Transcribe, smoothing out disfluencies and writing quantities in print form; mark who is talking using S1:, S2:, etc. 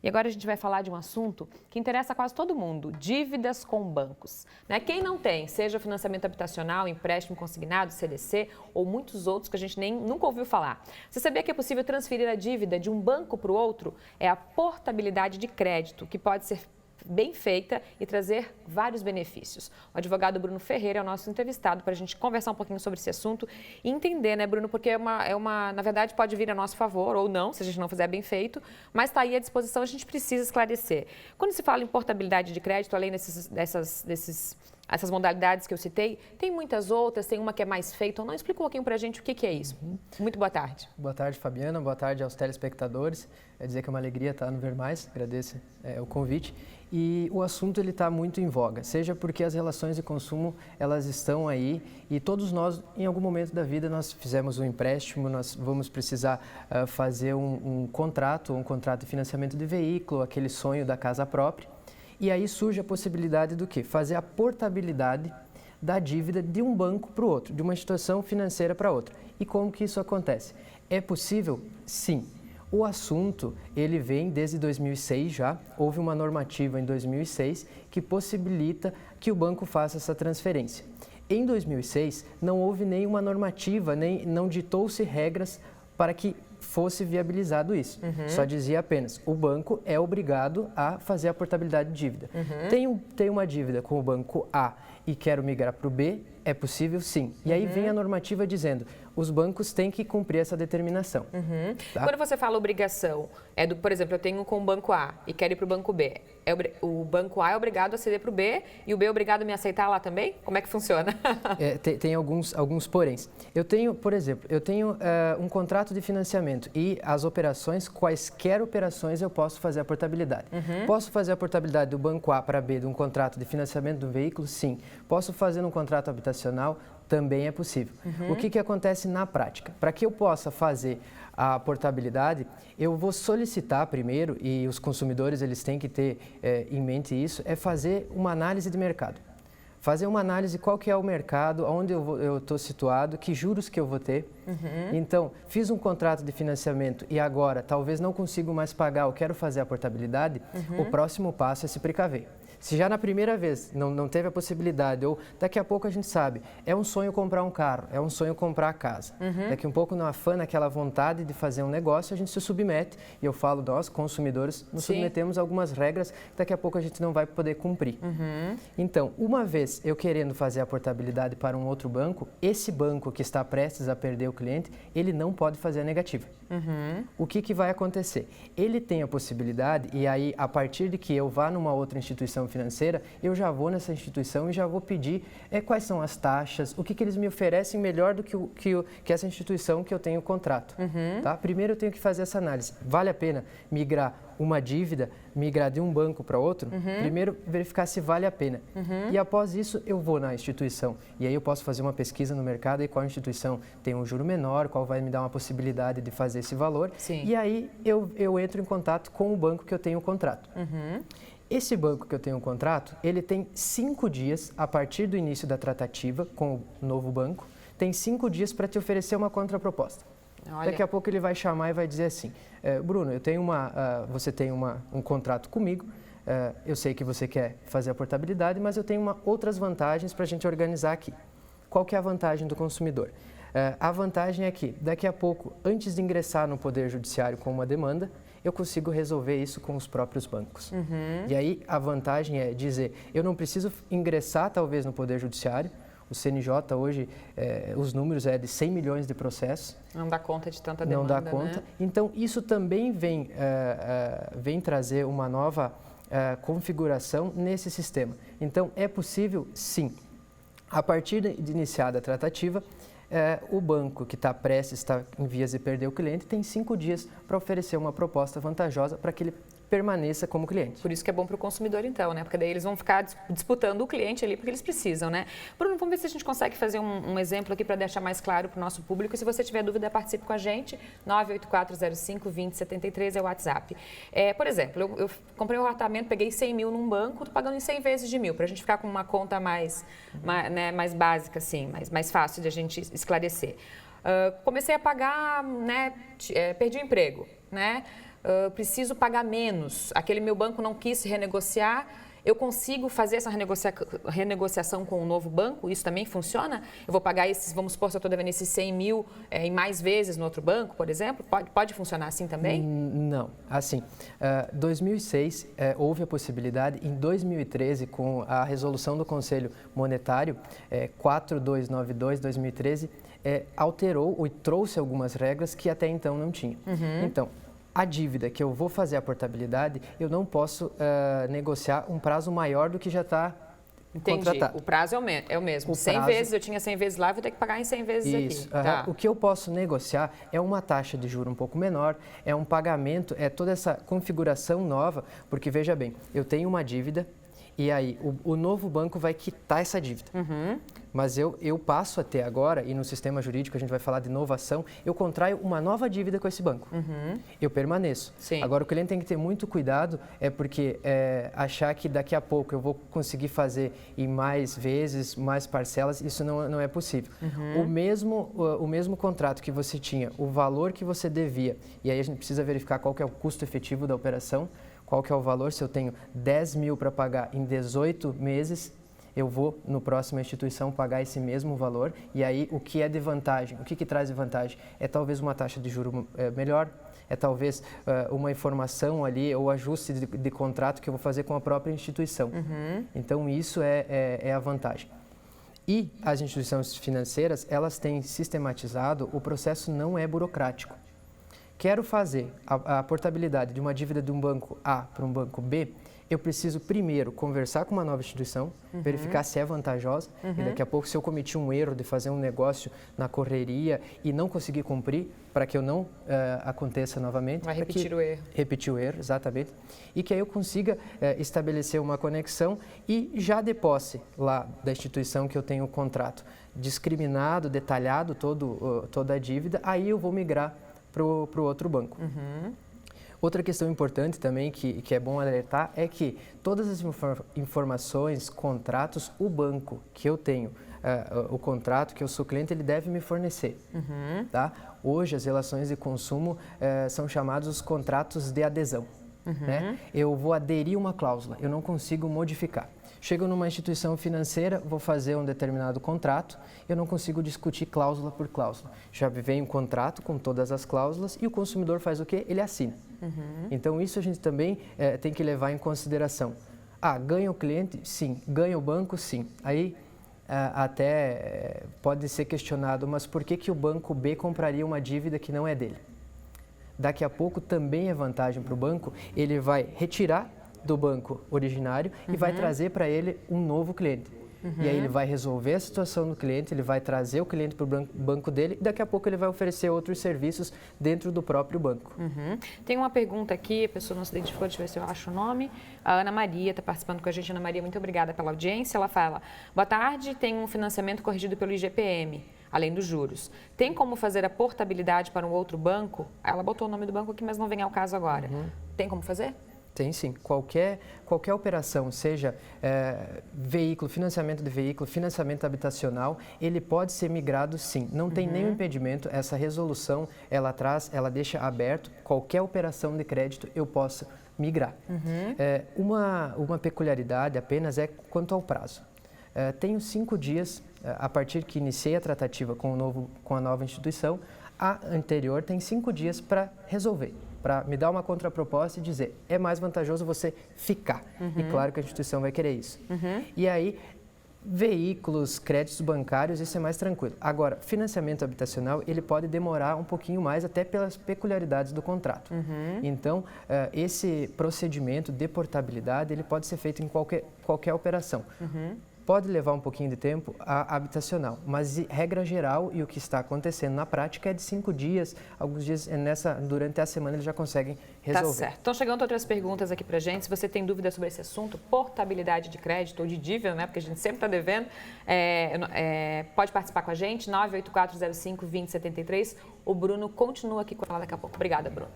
S1: E agora a gente vai falar de um assunto que interessa a quase todo mundo, dívidas com bancos. Quem não tem, seja financiamento habitacional, empréstimo consignado, CDC ou muitos outros que a gente nunca ouviu falar. Você sabia que é possível transferir a dívida de um banco para o outro? É a portabilidade de crédito, que pode ser bem feita e trazer vários benefícios. O advogado Bruno Ferreira é o nosso entrevistado para a gente conversar um pouquinho sobre esse assunto e entender, né, Bruno, porque na verdade pode vir a nosso favor ou não, se a gente não fizer bem feito, mas está aí à disposição, a gente precisa esclarecer. Quando se fala em portabilidade de crédito, além essas modalidades que eu citei, tem muitas outras, tem uma que é mais feita ou não. Explica um pouquinho para a gente o que é isso. Muito boa tarde.
S2: Boa tarde, Fabiana. Boa tarde aos telespectadores. Quer dizer que é uma alegria estar no Ver Mais. Agradeço o convite. E o assunto ele está muito em voga, seja porque as relações de consumo elas estão aí e todos nós, em algum momento da vida, nós fizemos um empréstimo, nós vamos precisar fazer um contrato de financiamento de veículo, aquele sonho da casa própria. E aí surge a possibilidade do quê? Fazer a portabilidade da dívida de um banco para o outro, de uma instituição financeira para outra. E como que isso acontece? É possível? Sim. O assunto, ele vem desde 2006 já, houve uma normativa em 2006 que possibilita que o banco faça essa transferência. Em 2006, não houve nenhuma normativa, não ditou-se regras para que fosse viabilizado isso. Só dizia apenas, o banco é obrigado a fazer a portabilidade de dívida. Tenho uma dívida com o banco A e quero migrar para o B, é possível sim. E aí vem a normativa dizendo, os bancos têm que cumprir essa determinação. Tá?
S1: Quando você fala obrigação, por exemplo, eu tenho com o banco A e quero ir para o banco B. O banco A é obrigado a ceder para o B e o B é obrigado a me aceitar lá também? Como é que funciona?
S2: Tem alguns poréns. Por exemplo, eu tenho um contrato de financiamento e as operações, quaisquer operações eu posso fazer a portabilidade. Posso fazer a portabilidade do banco A para B de um contrato de financiamento do veículo? Sim. Posso fazer um contrato habitacional? Também é possível. O que acontece na prática? Para que eu possa fazer a portabilidade, eu vou solicitar primeiro, e os consumidores eles têm que ter em mente isso, é fazer uma análise de mercado. Fazer uma análise qual que é o mercado, onde eu estou situado, que juros que eu vou ter. Então, fiz um contrato de financiamento e agora talvez não consigo mais pagar, eu quero fazer a portabilidade, o próximo passo é se precaver. Se já na primeira vez não teve a possibilidade, ou daqui a pouco a gente sabe, é um sonho comprar um carro, é um sonho comprar a casa. Daqui a pouco, no afã, naquela vontade de fazer um negócio, a gente se submete, e eu falo, nós, consumidores, nos submetemos a algumas regras que daqui a pouco a gente não vai poder cumprir. Então, uma vez eu querendo fazer a portabilidade para um outro banco, esse banco que está prestes a perder o cliente, ele não pode fazer a negativa. O que vai acontecer? Ele tem a possibilidade, e aí, a partir de que eu vá numa outra instituição financeira, eu já vou nessa instituição e já vou pedir quais são as taxas, o que eles me oferecem melhor do que essa instituição que eu tenho contrato. Tá? Primeiro eu tenho que fazer essa análise. Vale a pena migrar uma dívida, migrar de um banco para outro? Primeiro verificar se vale a pena. E após isso eu vou na instituição. E aí eu posso fazer uma pesquisa no mercado e qual instituição tem um juro menor, qual vai me dar uma possibilidade de fazer esse valor.
S1: Sim.
S2: E aí eu entro em contato com o banco que eu tenho o contrato. Esse banco que eu tenho um contrato, ele tem 5 dias, a partir do início da tratativa com o novo banco, tem 5 dias para te oferecer uma contraproposta.
S1: Olha.
S2: Daqui a pouco ele vai chamar e vai dizer assim, Bruno, você tem um contrato comigo, eu sei que você quer fazer a portabilidade, mas eu tenho outras vantagens para a gente organizar aqui. Qual que é a vantagem do consumidor? A vantagem é que, daqui a pouco, antes de ingressar no Poder Judiciário com uma demanda, eu consigo resolver isso com os próprios bancos. E aí a vantagem é dizer, eu não preciso ingressar talvez no Poder Judiciário, o CNJ hoje, os números de 100 milhões de processos.
S1: Não dá conta de tanta demanda,
S2: não dá conta.
S1: Né?
S2: Então isso também vem trazer uma nova configuração nesse sistema. Então é possível sim. A partir de iniciada a tratativa, o banco que está em vias de perder o cliente tem 5 dias para oferecer uma proposta vantajosa para que ele permaneça como cliente.
S1: Por isso que é bom para o consumidor, então, né? Porque daí eles vão ficar disputando o cliente ali, porque eles precisam, né? Bruno, vamos ver se a gente consegue fazer um exemplo aqui para deixar mais claro para o nosso público. E se você tiver dúvida, participe com a gente. 98405-2073 é o WhatsApp. Por exemplo, eu comprei um apartamento, peguei 100 mil num banco, estou pagando em 100 vezes de 1.000, para a gente ficar com uma conta mais básica, assim, mais fácil de a gente esclarecer. Comecei a pagar, né? Perdi o emprego, né? preciso pagar menos, aquele meu banco não quis renegociar, eu consigo fazer essa renegociação com o novo banco? Isso também funciona? Eu vou pagar esses, vamos supor, se eu estou devendo esses 100 mil em mais vezes no outro banco, por exemplo? Pode funcionar assim também?
S2: Não. Assim, 2006 houve a possibilidade, em 2013, com a resolução do Conselho Monetário 4292-2013, alterou e trouxe algumas regras que até então não tinha. Então, a dívida que eu vou fazer a portabilidade, eu não posso negociar um prazo maior do que já está contratado.
S1: O prazo é o mesmo. 100 vezes, eu tinha 100 vezes lá, vou ter que pagar em 100 vezes
S2: Isso,
S1: aqui. Tá.
S2: O que eu posso negociar é uma taxa de juro um pouco menor, é um pagamento, é toda essa configuração nova, porque veja bem, eu tenho uma dívida e aí o novo banco vai quitar essa dívida. Mas eu passo a ter agora, e no sistema jurídico a gente vai falar de inovação, eu contraio uma nova dívida com esse banco. Eu permaneço.
S1: Sim.
S2: Agora, o cliente tem que ter muito cuidado, porque achar que daqui a pouco eu vou conseguir fazer em mais vezes, mais parcelas, isso não é possível. O mesmo contrato que você tinha, o valor que você devia, e aí a gente precisa verificar qual que é o custo efetivo da operação, qual que é o valor, se eu tenho 10 mil para pagar em 18 meses, eu vou, no próxima instituição, pagar esse mesmo valor. E aí, o que é de vantagem? O que traz de vantagem? É talvez uma taxa de juros melhor, é talvez uma informação ali, ou ajuste de contrato que eu vou fazer com a própria instituição. Então, isso é a vantagem. E as instituições financeiras, elas têm sistematizado, o processo não é burocrático. Quero fazer a portabilidade de uma dívida de um banco A para um banco B, eu preciso primeiro conversar com uma nova instituição, verificar se é vantajosa, e daqui a pouco, se eu cometi um erro de fazer um negócio na correria e não conseguir cumprir, para que eu não aconteça novamente.
S1: Vai repetir o erro.
S2: Repetir o erro, exatamente. E que aí eu consiga estabelecer uma conexão e já de posse lá da instituição que eu tenho o contrato discriminado, detalhado toda a dívida, aí eu vou migrar para o outro banco. Outra questão importante também que é bom alertar é que todas as informações, contratos, o banco que eu tenho, o contrato que eu sou cliente, ele deve me fornecer. Tá? Hoje, as relações de consumo são chamados os contratos de adesão. Né? Eu vou aderir uma cláusula, eu não consigo modificar. Chego numa instituição financeira, vou fazer um determinado contrato, eu não consigo discutir cláusula por cláusula. Já vem um contrato com todas as cláusulas e o consumidor faz o quê? Ele assina. Então, isso a gente também tem que levar em consideração. Ganha o cliente? Sim. Ganha o banco? Sim. Aí, até pode ser questionado, mas por que o banco B compraria uma dívida que não é dele? Daqui a pouco também é vantagem para o banco, ele vai retirar do banco originário e vai trazer para ele um novo cliente. E aí ele vai resolver a situação do cliente, ele vai trazer o cliente para o banco dele e daqui a pouco ele vai oferecer outros serviços dentro do próprio banco.
S1: Tem uma pergunta aqui, a pessoa não se identificou, deixa eu ver se eu acho o nome. A Ana Maria está participando com a gente. Ana Maria, muito obrigada pela audiência. Ela fala, boa tarde, tem um financiamento corrigido pelo IGPM, além dos juros. Tem como fazer a portabilidade para um outro banco? Ela botou o nome do banco aqui, mas não vem ao caso agora. Tem como fazer?
S2: Tem sim. Qualquer operação, seja veículo, financiamento de veículo, financiamento habitacional, ele pode ser migrado sim. Não tem nenhum impedimento. Essa resolução, ela deixa aberto qualquer operação de crédito eu possa migrar. Uma peculiaridade apenas é quanto ao prazo. Tenho 5 dias, a partir que iniciei a tratativa com a nova instituição, a anterior tem 5 dias para resolver, para me dar uma contraproposta e dizer, é mais vantajoso você ficar. E claro que a instituição vai querer isso. E aí, veículos, créditos bancários, isso é mais tranquilo. Agora, financiamento habitacional, ele pode demorar um pouquinho mais, até pelas peculiaridades do contrato. Então, esse procedimento de portabilidade, ele pode ser feito em qualquer operação. Pode levar um pouquinho de tempo a habitacional, mas regra geral e o que está acontecendo na prática é de 5 dias, alguns dias durante a semana eles já conseguem resolver.
S1: Tá certo. Estão chegando outras perguntas aqui pra gente. Se você tem dúvida sobre esse assunto, portabilidade de crédito ou de dívida, né? Porque a gente sempre está devendo, pode participar com a gente, 98405-2073. O Bruno continua aqui com ela daqui a pouco. Obrigada, Bruno.